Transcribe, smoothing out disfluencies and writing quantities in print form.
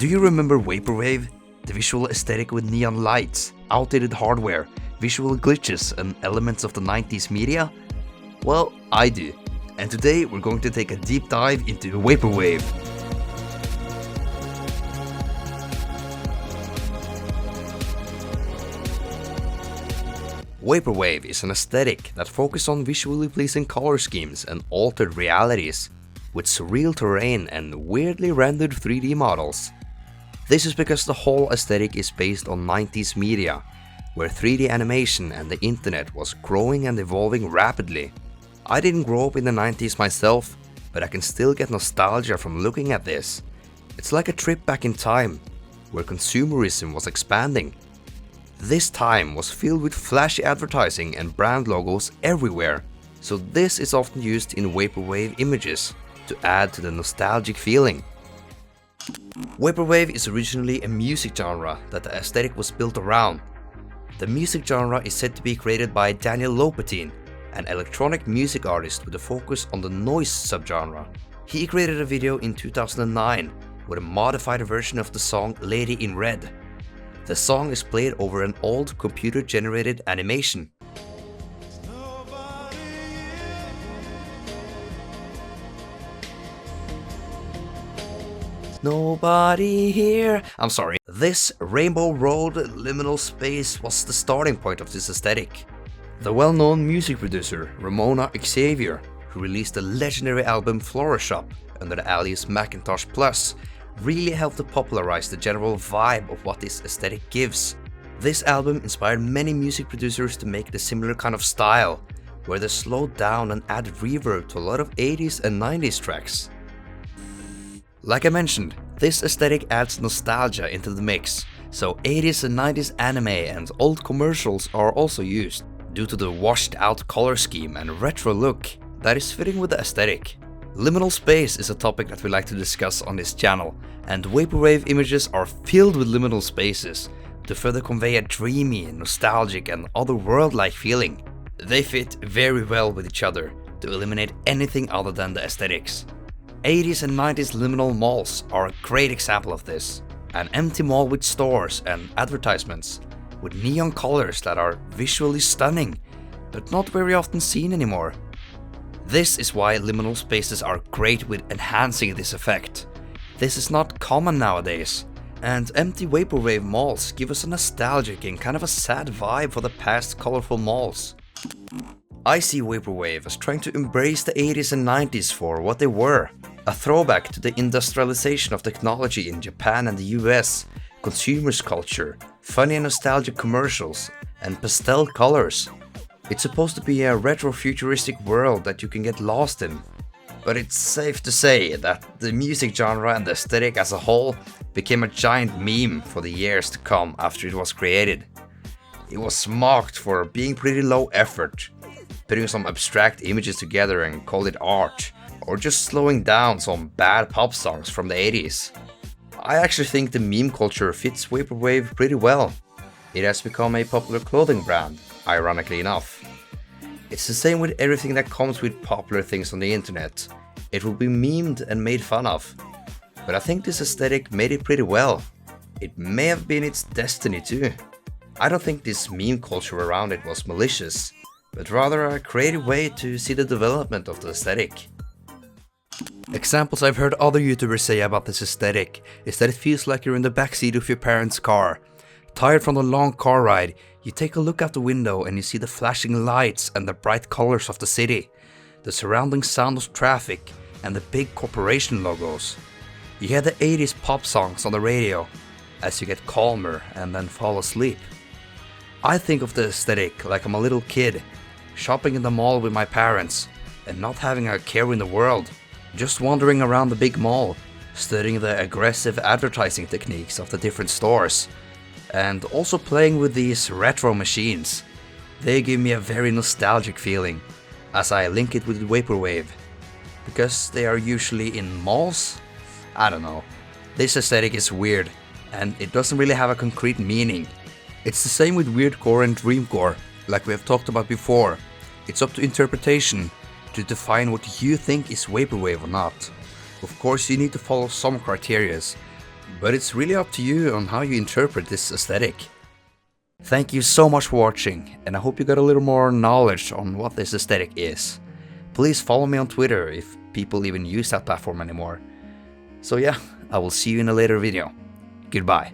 Do you remember Vaporwave? The visual aesthetic with neon lights, outdated hardware, visual glitches and elements of the 90s media? Well, I do. And today we're going to take a deep dive into Vaporwave. Vaporwave is an aesthetic that focuses on visually pleasing color schemes and altered realities, with surreal terrain and weirdly rendered 3D models. This is because the whole aesthetic is based on 90s media, where 3D animation and the internet was growing and evolving rapidly. I didn't grow up in the 90s myself, but I can still get nostalgia from looking at this. It's like a trip back in time, where consumerism was expanding. This time was filled with flashy advertising and brand logos everywhere, so this is often used in Vaporwave images to add to the nostalgic feeling. Vaporwave is originally a music genre that the aesthetic was built around. The music genre is said to be created by Daniel Lopatin, an electronic music artist with a focus on the noise subgenre. He created a video in 2009 with a modified version of the song Lady in Red. The song is played over an old computer-generated animation. Nobody here. I'm sorry. This Rainbow Road liminal space was the starting point of this aesthetic. The well-known music producer Ramona Xavier, who released the legendary album Flora Shop under the alias Macintosh Plus, really helped to popularize the general vibe of what this aesthetic gives. This album inspired many music producers to make the similar kind of style, where they slowed down and add reverb to a lot of 80s and 90s tracks. Like I mentioned, this aesthetic adds nostalgia into the mix, so 80s and 90s anime and old commercials are also used, due to the washed out color scheme and retro look that is fitting with the aesthetic. Liminal space is a topic that we like to discuss on this channel, and Vaporwave images are filled with liminal spaces to further convey a dreamy, nostalgic and otherworld-like feeling. They fit very well with each other to eliminate anything other than the aesthetics. 80s and 90s liminal malls are a great example of this. An empty mall with stores and advertisements, with neon colors that are visually stunning, but not very often seen anymore. This is why liminal spaces are great with enhancing this effect. This is not common nowadays, and empty Vaporwave malls give us a nostalgic and kind of a sad vibe for the past colorful malls. I see Vaporwave as trying to embrace the 80s and 90s for what they were. A throwback to the industrialization of technology in Japan and the US, consumers culture, funny and nostalgic commercials, and pastel colors. It's supposed to be a retro-futuristic world that you can get lost in. But it's safe to say that the music genre and the aesthetic as a whole became a giant meme for the years to come after it was created. It was mocked for being pretty low effort, putting some abstract images together and called it art, or just slowing down some bad pop songs from the 80s. I actually think the meme culture fits Vaporwave pretty well. It has become a popular clothing brand, ironically enough. It's the same with everything that comes with popular things on the internet. It will be memed and made fun of. But I think this aesthetic made it pretty well. It may have been its destiny too. I don't think this meme culture around it was malicious, but rather a creative way to see the development of the aesthetic. Examples I've heard other YouTubers say about this aesthetic is that it feels like you're in the backseat of your parents' car. Tired from the long car ride, you take a look out the window and you see the flashing lights and the bright colors of the city, the surrounding sound of traffic and the big corporation logos. You hear the 80s pop songs on the radio as you get calmer and then fall asleep. I think of the aesthetic like I'm a little kid, shopping in the mall with my parents and not having a care in the world, just wandering around the big mall, studying the aggressive advertising techniques of the different stores, and also playing with these retro machines. They give me a very nostalgic feeling, as I link it with Vaporwave. Because they are usually in malls? I don't know. This aesthetic is weird, and it doesn't really have a concrete meaning. It's the same with weirdcore and dreamcore, like we have talked about before. It's up to interpretation to define what you think is Vaporwave or not. Of course you need to follow some criterias, but it's really up to you on how you interpret this aesthetic. Thank you so much for watching, and I hope you got a little more knowledge on what this aesthetic is. Please follow me on Twitter if people even use that platform anymore. So yeah, I will see you in a later video. Goodbye.